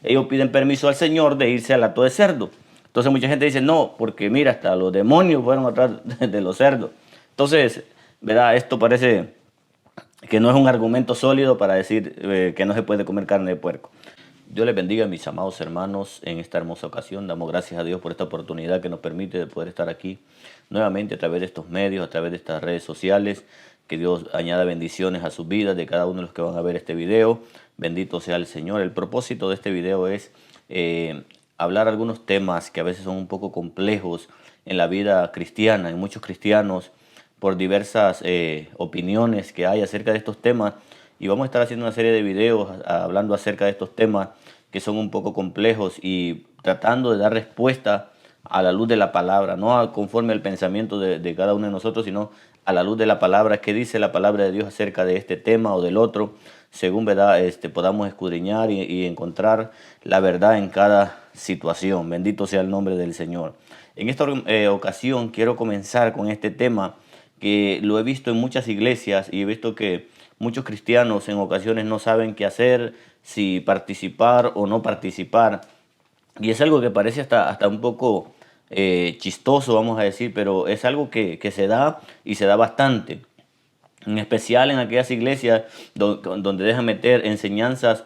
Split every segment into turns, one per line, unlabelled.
ellos piden permiso al Señor de irse al hato de cerdo. Entonces mucha gente dice, no, porque mira, hasta los demonios fueron atrás de los cerdos. Entonces, ¿verdad? Esto parece que no es un argumento sólido para decir que no se puede comer carne de puerco. Dios les bendiga, mis amados hermanos, en esta hermosa ocasión. Damos gracias a Dios por esta oportunidad que nos permite de poder estar aquí nuevamente a través de estos medios, a través de estas redes sociales. Que Dios añada bendiciones a sus vidas de cada uno de los que van a ver este video. Bendito sea el Señor. El propósito de este video es hablar algunos temas que a veces son un poco complejos en la vida cristiana, en muchos cristianos, por diversas opiniones que hay acerca de estos temas. Y vamos a estar haciendo una serie de videos hablando acerca de estos temas que son un poco complejos y tratando de dar respuesta a la luz de la palabra, no conforme al pensamiento de cada uno de nosotros, sino a la luz de la palabra. ¿Qué dice la palabra de Dios acerca de este tema o del otro? Según podamos escudriñar y encontrar la verdad en cada situación. Bendito sea el nombre del Señor. En esta ocasión quiero comenzar con este tema que lo he visto en muchas iglesias y he visto que muchos cristianos en ocasiones no saben qué hacer, si participar o no participar. Y es algo que parece hasta un poco chistoso, vamos a decir, pero es algo que se da y se da bastante. En especial en aquellas iglesias donde dejan meter enseñanzas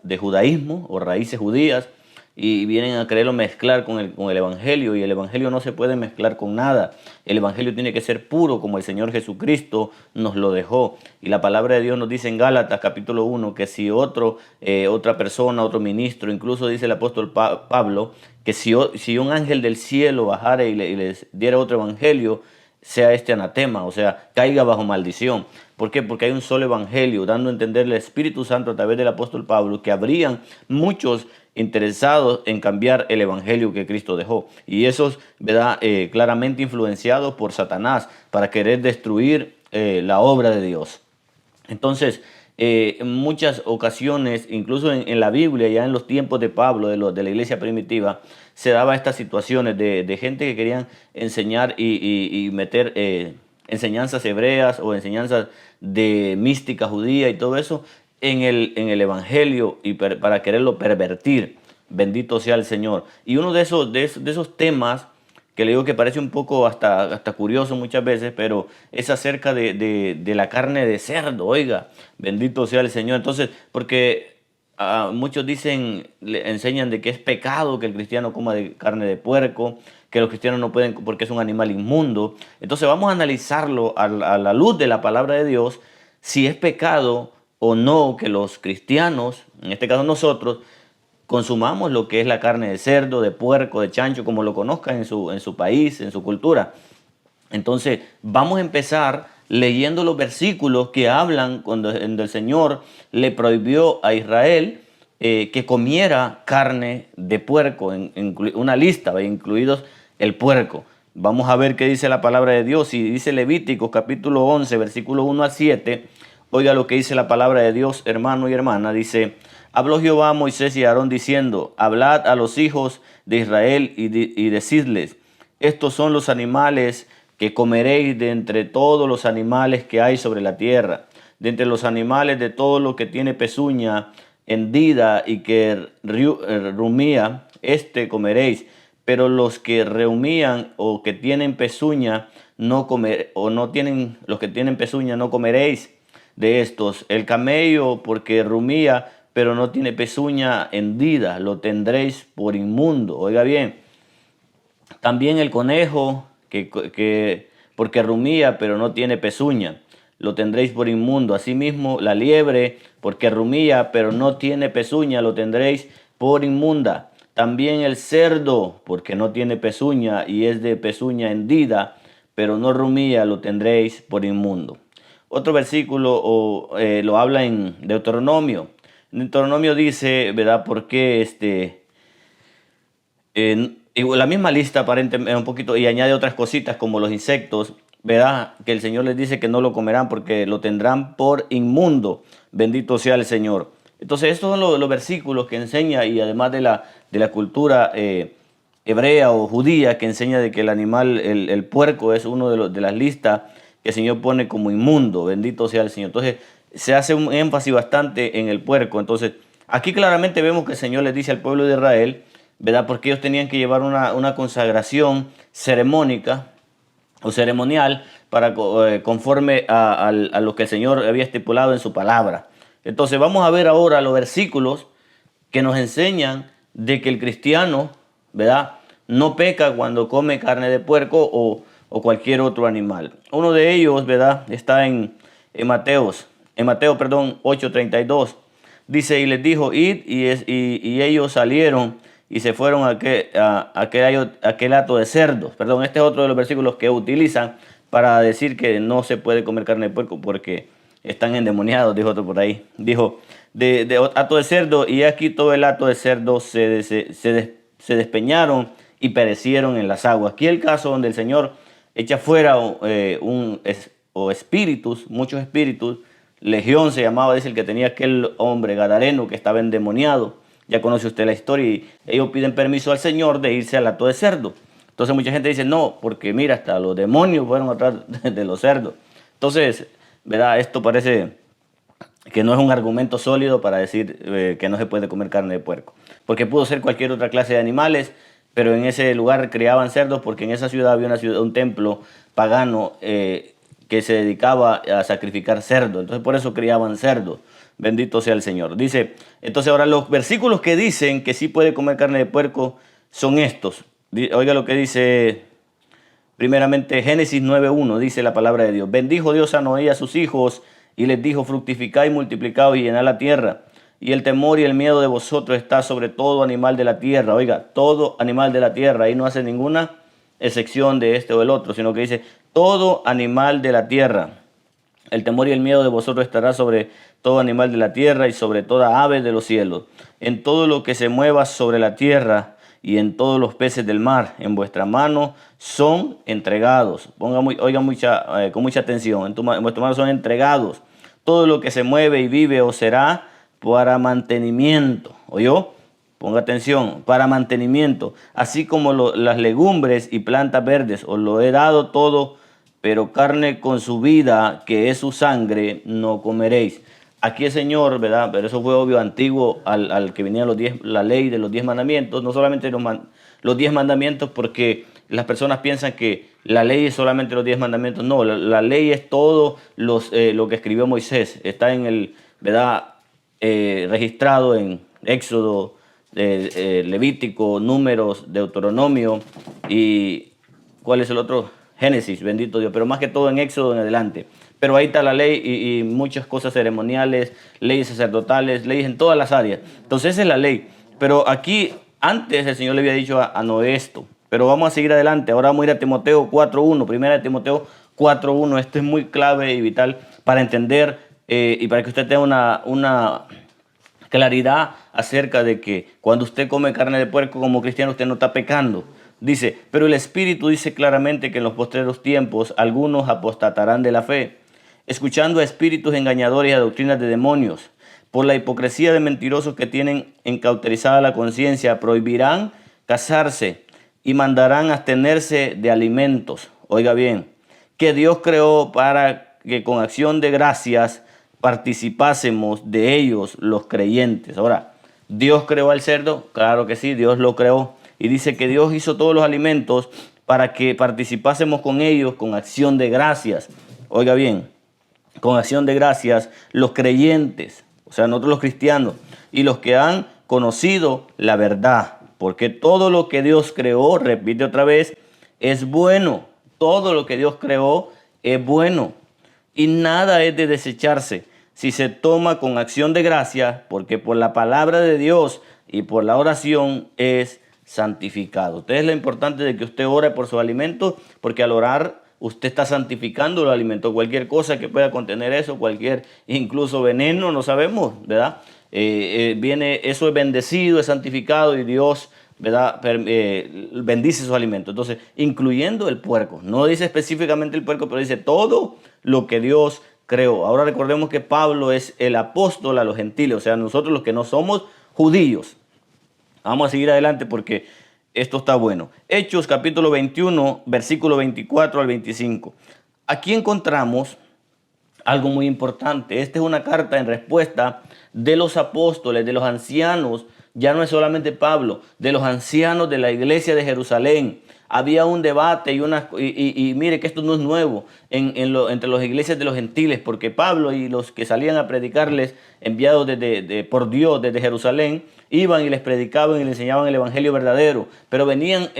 de judaísmo o raíces judías y vienen a quererlo mezclar con el evangelio, y el evangelio no se puede mezclar con nada. El evangelio tiene que ser puro como el Señor Jesucristo nos lo dejó. Y la palabra de Dios nos dice en Gálatas capítulo 1 que si otra persona, otro ministro, incluso dice el apóstol Pablo, que si un ángel del cielo bajara y les diera otro evangelio, sea este anatema, o sea, caiga bajo maldición. ¿Por qué? Porque hay un solo evangelio, dando a entender el Espíritu Santo a través del apóstol Pablo que habrían muchos interesados en cambiar el evangelio que Cristo dejó. Y esos, ¿verdad? Claramente influenciados por Satanás para querer destruir la obra de Dios. Entonces, en muchas ocasiones, incluso en la Biblia, ya en los tiempos de Pablo, de la iglesia primitiva, se daba estas situaciones de gente que querían enseñar y meter enseñanzas hebreas o enseñanzas de mística judía y todo eso en el evangelio y para quererlo pervertir. Bendito sea el Señor. Y uno de esos temas que le digo que parece un poco hasta curioso muchas veces, pero es acerca de la carne de cerdo. Oiga, bendito sea el Señor. Entonces, porque muchos le enseñan de que es pecado que el cristiano coma de carne de puerco, que los cristianos no pueden porque es un animal inmundo. Entonces vamos a analizarlo a la luz de la palabra de Dios, si es pecado o no que los cristianos, en este caso nosotros, consumamos lo que es la carne de cerdo, de puerco, de chancho, como lo conozcan en su país, en su cultura. Entonces, vamos a empezar leyendo los versículos que hablan cuando el Señor le prohibió a Israel que comiera carne de puerco, una lista, incluidos el puerco. Vamos a ver qué dice la palabra de Dios. Y dice Levíticos capítulo 11, versículo 1 al 7. Oiga lo que dice la palabra de Dios, hermano y hermana. Dice: habló Jehová a Moisés y a Aarón diciendo: hablad a los hijos de Israel y decidles: estos son los animales que comeréis de entre todos los animales que hay sobre la tierra, de entre los animales de todo lo que tiene pezuña hendida y que rumía, comeréis, pero los que rehumían o que tienen pezuña no comer, o no tienen, los que tienen pezuña no comeréis de estos. El camello, porque rumía, pero no tiene pezuña hendida, lo tendréis por inmundo. Oiga bien, también el conejo, que porque rumía, pero no tiene pezuña, lo tendréis por inmundo. Asimismo, la liebre, porque rumía, pero no tiene pezuña, lo tendréis por inmunda. También el cerdo, porque no tiene pezuña y es de pezuña hendida, pero no rumía, lo tendréis por inmundo. Otro versículo lo habla en Deuteronomio. En Deuteronomio dice, ¿verdad? Porque y la misma lista aparentemente un poquito, y añade otras cositas como los insectos, ¿verdad? Que el Señor les dice que no lo comerán porque lo tendrán por inmundo. Bendito sea el Señor. Entonces estos son los versículos que enseña, y además de la cultura hebrea o judía, que enseña de que el animal, el puerco, es uno de las listas que el Señor pone como inmundo. Bendito sea el Señor. Entonces se hace un énfasis bastante en el puerco. Entonces Aquí claramente vemos que el Señor les dice al pueblo de Israel, ¿verdad? Porque ellos tenían que llevar una consagración ceremónica o ceremonial para conforme a lo que el Señor había estipulado en su palabra. Entonces vamos a ver ahora los versículos que nos enseñan de que el cristiano, ¿verdad?, no peca cuando come carne de puerco o cualquier otro animal. Uno de ellos, ¿verdad?, está en Mateo 8:32. Dice, y les dijo, id, y ellos salieron y se fueron a aquel hato de cerdos. Perdón, este es otro de los versículos que utilizan para decir que no se puede comer carne de puerco porque están endemoniados, dijo otro por ahí. Dijo, de hato de cerdo, y aquí todo el hato de cerdo se despeñaron y perecieron en las aguas. Aquí el caso donde el Señor echa fuera espíritus, muchos espíritus. Legión se llamaba, dice el que tenía aquel hombre gadareno que estaba endemoniado. Ya conoce usted la historia, y ellos piden permiso al Señor de irse al hato de cerdo. Entonces mucha gente dice, no, porque mira, hasta los demonios fueron atrás de los cerdos. Entonces, ¿verdad? Esto parece que no es un argumento sólido para decir que no se puede comer carne de puerco. Porque pudo ser cualquier otra clase de animales, pero en ese lugar criaban cerdos porque en esa ciudad había un templo pagano que se dedicaba a sacrificar cerdos. Entonces por eso criaban cerdos. Bendito sea el Señor. Dice, entonces ahora los versículos que dicen que sí puede comer carne de puerco son estos. Oiga lo que dice primeramente Génesis 9:1, dice la palabra de Dios. Bendijo Dios a Noé y a sus hijos y les dijo, fructificad y multiplicaos y llenad la tierra. Y el temor y el miedo de vosotros está sobre todo animal de la tierra. Oiga, todo animal de la tierra. Ahí no hace ninguna excepción de este o el otro, sino que dice todo animal de la tierra. El temor y el miedo de vosotros estará sobre todo animal de la tierra y sobre toda ave de los cielos, en todo lo que se mueva sobre la tierra y en todos los peces del mar. En vuestra mano son entregados. Oigan con mucha atención. En vuestra mano son entregados. Todo lo que se mueve y vive os será para mantenimiento. ¿Oyó? Ponga atención, para mantenimiento, así como las legumbres y plantas verdes, os lo he dado todo, pero carne con su vida, que es su sangre, no comeréis. Aquí el Señor, ¿verdad? Pero eso fue obvio, antiguo al que venía la ley de los 10 mandamientos, no solamente los 10 mandamientos, porque las personas piensan que la ley es solamente los 10 mandamientos. No, la ley es todo lo que escribió Moisés. Está en el, ¿verdad? Registrado en Éxodo, Levítico, Números, Deuteronomio y ¿cuál es el otro? Génesis, bendito Dios, pero más que todo en Éxodo en adelante. Pero ahí está la ley y muchas cosas ceremoniales, leyes sacerdotales, leyes en todas las áreas. Entonces esa es la ley. Pero aquí, antes el Señor le había dicho a Noé esto. Pero vamos a seguir adelante. Ahora vamos a ir a Timoteo 4:1, primera de Timoteo 4:1. Esto es muy clave y vital para entender y para que usted tenga una claridad acerca de que cuando usted come carne de puerco como cristiano, usted no está pecando. Dice, pero el Espíritu dice claramente que en los postreros tiempos algunos apostatarán de la fe, escuchando a espíritus engañadores y a doctrinas de demonios. Por la hipocresía de mentirosos que tienen encauterizada la conciencia, prohibirán casarse y mandarán abstenerse de alimentos. Oiga bien, que Dios creó para que con acción de gracias participásemos de ellos los creyentes. Ahora, ¿Dios creó al cerdo? Claro que sí, Dios lo creó. Y dice que Dios hizo todos los alimentos para que participásemos con ellos con acción de gracias. Oiga bien, con acción de gracias los creyentes, o sea, nosotros los cristianos, y los que han conocido la verdad. Porque todo lo que Dios creó, repite otra vez, es bueno. Todo lo que Dios creó es bueno. Y nada es de desecharse si se toma con acción de gracia, porque por la palabra de Dios y por la oración es santificado. Usted es lo importante de que usted ore por sus alimentos, porque al orar usted está santificando los alimentos. Cualquier cosa que pueda contener eso, cualquier incluso veneno, no sabemos, ¿verdad? Eso es bendecido, es santificado y Dios, ¿verdad? Bendice sus alimentos. Entonces, incluyendo el puerco. No dice específicamente el puerco, pero dice todo lo que Dios creó. Ahora recordemos que Pablo es el apóstol a los gentiles, o sea, nosotros los que no somos judíos. Vamos a seguir adelante porque esto está bueno. Hechos capítulo 21, versículo 24 al 25. Aquí encontramos algo muy importante. Esta es una carta en respuesta de los apóstoles, de los ancianos, ya no es solamente Pablo, de los ancianos de la iglesia de Jerusalén. Había un debate y mire que esto no es nuevo entre las iglesias de los gentiles, porque Pablo y los que salían a predicarles, enviados por Dios desde Jerusalén, iban y les predicaban y les enseñaban el evangelio verdadero, pero venían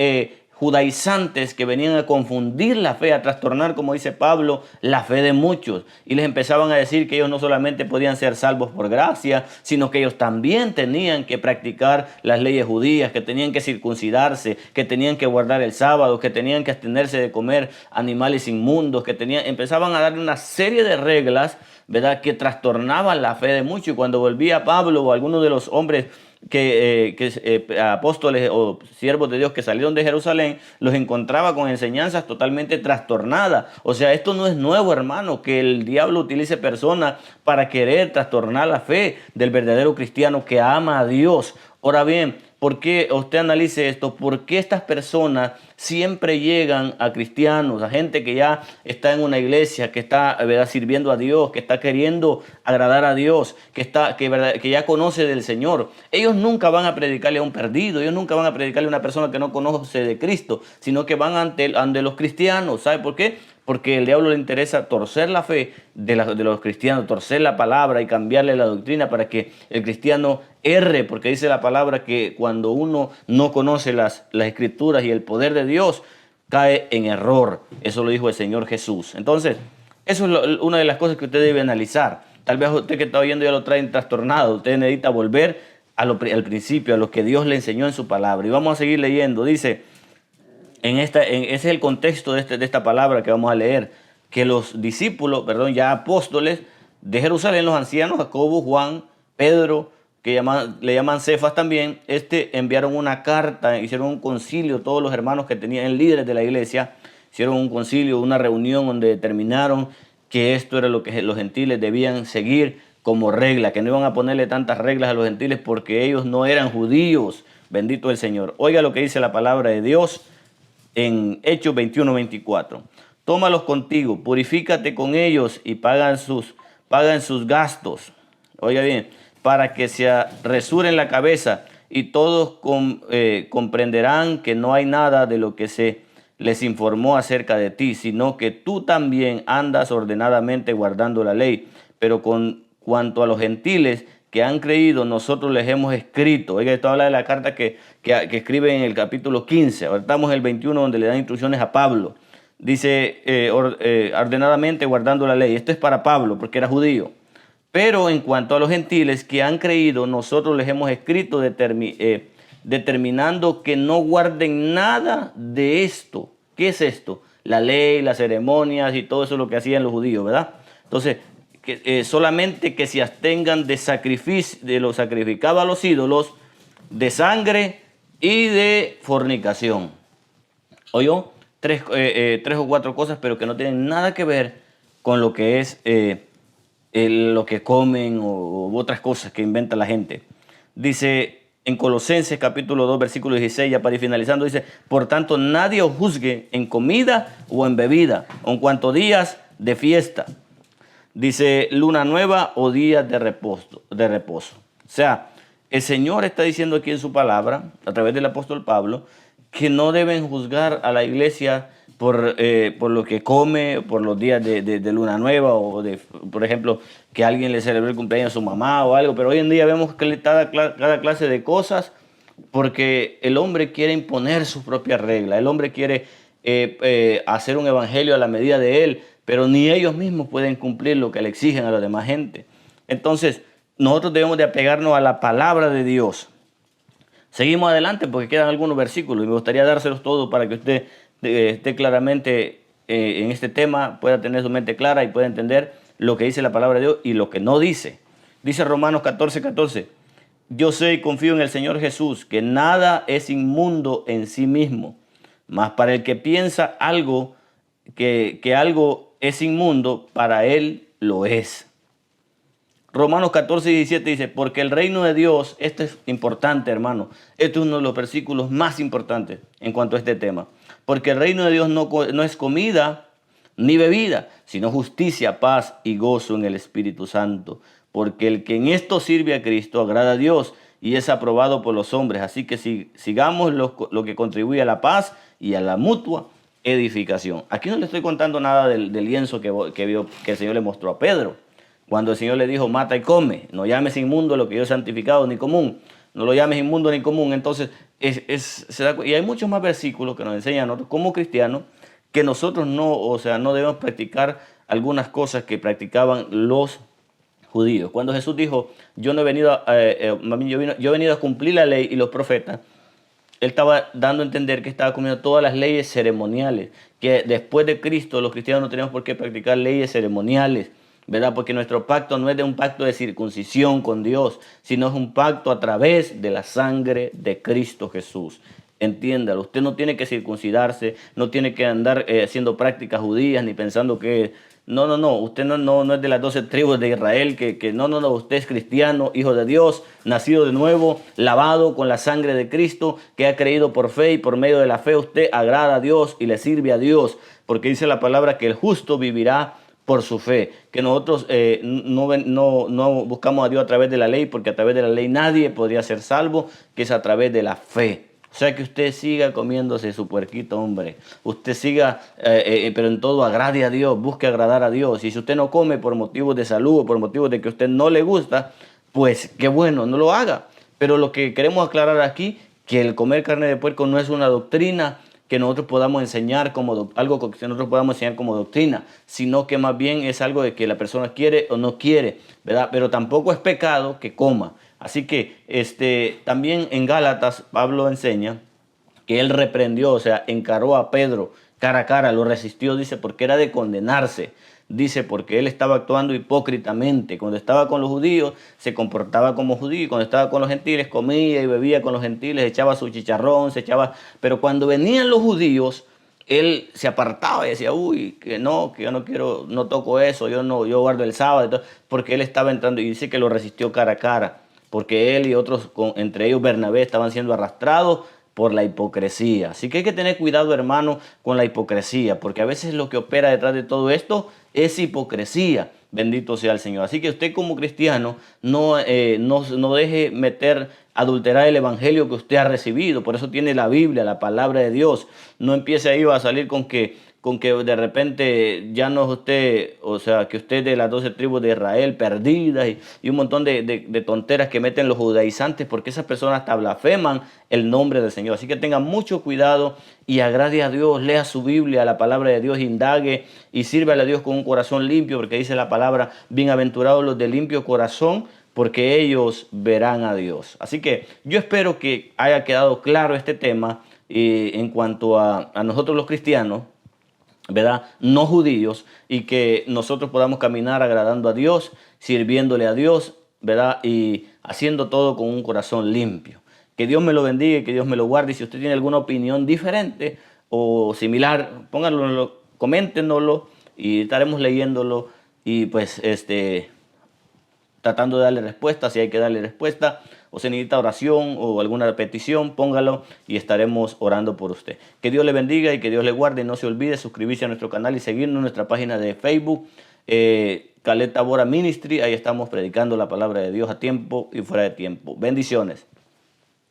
judaizantes que venían a confundir la fe, a trastornar, como dice Pablo, la fe de muchos. Y les empezaban a decir que ellos no solamente podían ser salvos por gracia, sino que ellos también tenían que practicar las leyes judías, que tenían que circuncidarse, que tenían que guardar el sábado, que tenían que abstenerse de comer animales inmundos, empezaban a darle una serie de reglas, ¿verdad?, que trastornaban la fe de muchos. Y cuando volvía Pablo o alguno de los hombres apóstoles o siervos de Dios que salieron de Jerusalén, los encontraba con enseñanzas totalmente trastornadas. O sea, esto no es nuevo, hermano, que el diablo utilice personas para querer trastornar la fe del verdadero cristiano que ama a Dios. Ahora bien, ¿por qué usted analice esto? ¿Por qué estas personas siempre llegan a cristianos, a gente que ya está en una iglesia, que está, ¿verdad?, sirviendo a Dios, que está queriendo agradar a Dios, que ya conoce del Señor? Ellos nunca van a predicarle a un perdido, ellos nunca van a predicarle a una persona que no conoce de Cristo, sino que van ante los cristianos. ¿Sabe por qué? Porque el diablo le interesa torcer la fe de los cristianos, torcer la palabra y cambiarle la doctrina para que el cristiano erre, porque dice la palabra que cuando uno no conoce las escrituras y el poder de Dios, cae en error. Eso lo dijo el Señor Jesús. Entonces, eso es una de las cosas que usted debe analizar. Tal vez usted que está oyendo ya lo traen trastornado. Usted necesita volver al principio, a lo que Dios le enseñó en su palabra. Y vamos a seguir leyendo. Dice, ese es el contexto de esta palabra que vamos a leer, que los discípulos, ya apóstoles de Jerusalén, los ancianos, Jacobo, Juan, Pedro, que le llaman Cefas también, enviaron una carta, hicieron un concilio, todos los hermanos que tenían líderes de la iglesia, hicieron un concilio, una reunión donde determinaron que esto era lo que los gentiles debían seguir como regla, que no iban a ponerle tantas reglas a los gentiles porque ellos no eran judíos. Bendito el Señor. Oiga lo que dice la palabra de Dios en Hechos 21:24. Tómalos contigo, purifícate con ellos y pagan sus gastos. Oiga bien, para que se resuren la cabeza y todos comprenderán que no hay nada de lo que se les informó acerca de ti, sino que tú también andas ordenadamente guardando la ley. Pero con cuanto a los gentiles que han creído, nosotros les hemos escrito. Oiga, esto habla de la carta que escribe en el capítulo 15. Ahora estamos en el 21, donde le dan instrucciones a Pablo. Dice, ordenadamente guardando la ley. Esto es para Pablo, porque era judío. Pero en cuanto a los gentiles que han creído, nosotros les hemos escrito determinando que no guarden nada de esto. ¿Qué es esto? La ley, las ceremonias y todo eso es lo que hacían los judíos, ¿verdad? Entonces, solamente que se abstengan de lo sacrificado a los ídolos, de sangre y de fornicación. ¿Oyó? Tres o cuatro cosas, pero que no tienen nada que ver con lo que es lo que comen o otras cosas que inventa la gente. Dice en Colosenses capítulo 2, versículo 16, ya para ir finalizando, dice, por tanto nadie os juzgue en comida o en bebida, o en cuanto días de fiesta. Dice luna nueva o días de reposo. O sea, el Señor está diciendo aquí en su palabra, a través del apóstol Pablo, que no deben juzgar a la iglesia por lo que come, por los días de luna nueva o por ejemplo, que alguien le celebre el cumpleaños a su mamá o algo. Pero hoy en día vemos que cada clase de cosas porque el hombre quiere imponer sus propias reglas. El hombre quiere hacer un evangelio a la medida de él, pero ni ellos mismos pueden cumplir lo que le exigen a la demás gente. Entonces, nosotros debemos de apegarnos a la palabra de Dios. Seguimos adelante porque quedan algunos versículos y me gustaría dárselos todos para que usted esté claramente en este tema, pueda tener su mente clara y pueda entender lo que dice la palabra de Dios y lo que no dice. Dice Romanos 14:14, yo sé y confío en el Señor Jesús, que nada es inmundo en sí mismo, mas para el que piensa algo, que algo es inmundo, para él lo es. Romanos 14:17 dice, porque el reino de Dios, esto es importante, hermano, este es uno de los versículos más importantes en cuanto a este tema, porque el reino de Dios no es comida, ni bebida, sino justicia, paz y gozo en el Espíritu Santo. Porque el que en esto sirve a Cristo agrada a Dios y es aprobado por los hombres. Así que sigamos lo que contribuye a la paz y a la mutua edificación. Aquí no le estoy contando nada del lienzo que el Señor le mostró a Pedro. Cuando el Señor le dijo, mata y come, no llames inmundo lo que yo he santificado ni común. No lo llames inmundo ni común. Entonces, y hay muchos más versículos que nos enseñan a nosotros como cristianos que nosotros no, o sea, no debemos practicar algunas cosas que practicaban los judíos. Cuando Jesús dijo, yo no he venido yo he venido a cumplir la ley y los profetas, él estaba dando a entender que estaba cumpliendo todas las leyes ceremoniales, que después de Cristo los cristianos no tenemos por qué practicar leyes ceremoniales, ¿verdad? Porque nuestro pacto no es de un pacto de circuncisión con Dios, sino es un pacto a través de la sangre de Cristo Jesús. Entiéndalo, usted no tiene que circuncidarse, no tiene que andar haciendo prácticas judías ni pensando que no, usted no es de las 12 tribus de Israel, no, usted es cristiano, hijo de Dios, nacido de nuevo, lavado con la sangre de Cristo, que ha creído por fe y por medio de la fe usted agrada a Dios y le sirve a Dios, porque dice la palabra que el justo vivirá por su fe, que nosotros no buscamos a Dios a través de la ley, porque a través de la ley nadie podría ser salvo, que es a través de la fe. O sea, que usted siga comiéndose su puerquito, hombre. Usted siga, pero en todo agrade a Dios, busque agradar a Dios. Y si usted no come por motivos de salud o por motivos de que a usted no le gusta, pues qué bueno, no lo haga. Pero lo que queremos aclarar aquí, que el comer carne de puerco no es una doctrina que nosotros podamos enseñar algo que nosotros podamos enseñar como doctrina, sino que más bien es algo de que la persona quiere o no quiere, ¿verdad? Pero tampoco es pecado que coma. Así que también en Gálatas Pablo enseña que él reprendió, o sea, encaró a Pedro cara a cara, lo resistió, dice, porque era de condenarse. Dice, porque él estaba actuando hipócritamente. Cuando estaba con los judíos, se comportaba como judío. Cuando estaba con los gentiles, comía y bebía con los gentiles, echaba su chicharrón, Pero cuando venían los judíos, él se apartaba y decía, uy, que yo no quiero, no toco eso, yo guardo el sábado, porque él estaba entrando y dice que lo resistió cara a cara porque él y otros, entre ellos Bernabé, estaban siendo arrastrados por la hipocresía. Así que hay que tener cuidado, hermano, con la hipocresía, porque a veces lo que opera detrás de todo esto es hipocresía. Bendito sea el Señor. Así que usted como cristiano no deje adulterar el evangelio que usted ha recibido. Por eso tiene la Biblia, la palabra de Dios. No empiece ahí a salir con que de repente ya no es usted, o sea, que usted de las 12 tribus de Israel perdidas y un montón de tonteras que meten los judaizantes, porque esas personas hasta blasfeman el nombre del Señor. Así que tenga mucho cuidado y agrade a Dios, lea su Biblia, la palabra de Dios, indague y sírvale a Dios con un corazón limpio, porque dice la palabra, bienaventurados los de limpio corazón, porque ellos verán a Dios. Así que yo espero que haya quedado claro este tema en cuanto a nosotros los cristianos, ¿verdad? No judíos, y que nosotros podamos caminar agradando a Dios, sirviéndole a Dios, ¿verdad? Y haciendo todo con un corazón limpio. Que Dios me lo bendiga y que Dios me lo guarde. Y si usted tiene alguna opinión diferente o similar, pónganlo, coméntenoslo y estaremos leyéndolo y pues tratando de darle respuesta, si hay que darle respuesta, o se necesita oración o alguna petición, póngalo y estaremos orando por usted. Que Dios le bendiga y que Dios le guarde. Y no se olvide suscribirse a nuestro canal y seguirnos en nuestra página de Facebook, Caleta Bora Ministry. Ahí estamos predicando la palabra de Dios a tiempo y fuera de tiempo. Bendiciones.